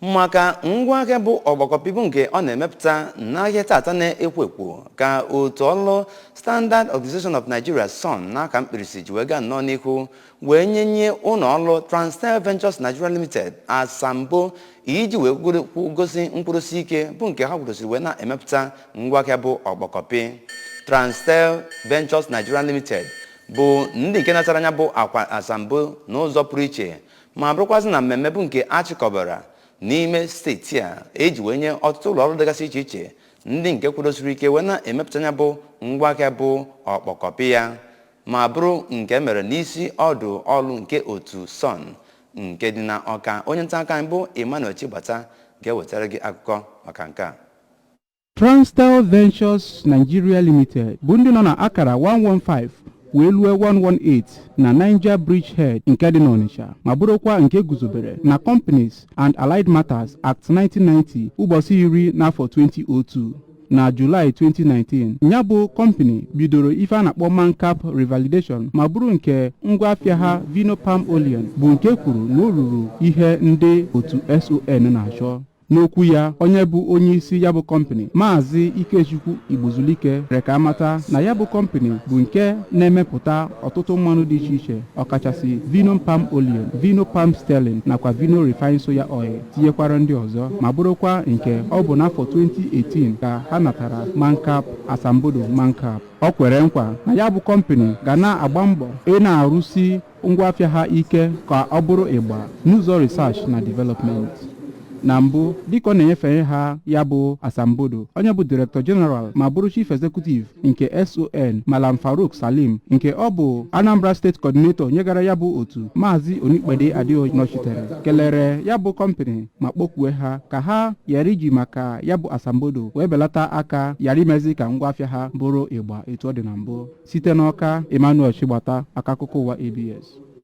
maka ngwaahịa bụ ọgbakọpibu nke ọ na-emepụta n'ahịa tata na-ekwo ekwo ka otu ọlụ Standard Organization of Nigeria SON n'aka mkpirisi ji wee gaa nnọọ n'ihu wee nyenye ụlọ ọrụ TRANSTELL Ventures Nigeria Limited asambo iji wee gosi mkpụrụsi ike bụ nke ha kwurụsiri wee na-emepụta ngwaahịa bụ ọgbakọpi. TRANSTELL Ventures Nigeria Limited bụ ndị nke natara anya bụ akwa asambo n'ụzọ pụrụ iche ma bụrụkwazị na mmemme bụ nke achịkọbara n'ime steeti a eji wee nye ọtụtụ ụlọ ọrụ dịgasị iche iche ndị nke kwudosiri ike wee na-emepụta anya bụ ngwaahịa bụ ọkpọkọpị ya ma bụrụ nke mere n'isi ọdụ ọrụ nke otu SON nke dị na Ọka. Onye nta aka mbụ Emmanuel Chigbata ga-ewetara gị akụkọ maka nke a. TRANSTELL Ventures Nigeria Limited bụ ndị nọ na akara 115 wee lue 118 na Niger Bridgehead nke dị n'Ọnịcha ma bụrụkwa nke guzobere na Companies and Allied Matters Act 1990 ụbọchị 10 n'afọ 2002. Na Julaị 2019 ya bụ kọmpani bidoro ife a na-akpọ MANCAP revalidation ma bụrụ nke ngwaafịa ha vino palm olein bụ nke kwuru na o ruru ihe ndị otu SON na-achọ. N'okwu ya, onye bụ onye isi ya bụ kọmpani Maazị Ikechukwu Igbozulike reka amata na ya bụ kọmpani bụ nke na-emepụta ọtụtụ mmanụ dị iche iche ọkachasị vino palm olein, vino palm sterling nakwa vino refined soya oil tinyekwara ndị ọzọ ma bụrụkwa nke ọ bụ n'afọ 2018 ka ha natara MANCAP asambodo MANCAP. Ọ kwere nkwa na ya bụ kọmpani ga na-agba mbọ na-arụsi ngwaafịa ha ike ka ọ bụrụ ịgba n'ụzọ research na development. Na mbụ dịka ọ na-enyefe ha ya bụ asambodo, onye bụ Director General ma bụrụ Chief Executive nke SON Malam Farouk Salim nke ọ bụ Anambra State Coordinator nyegara ya bụ otu Maazị Onikpede Adio nọchitere kelere ya bụ kọmpani ma kpọkwue ha ka ha ghara iji maka ya bụ asambodo wee belata aka ghara imezi ka ngwaafịa ha bụrụ ịgba etu ọ dị na mbụ. Site n'Ọka, Emmanuel Chigbata, aka akụkọ ụwa ABS.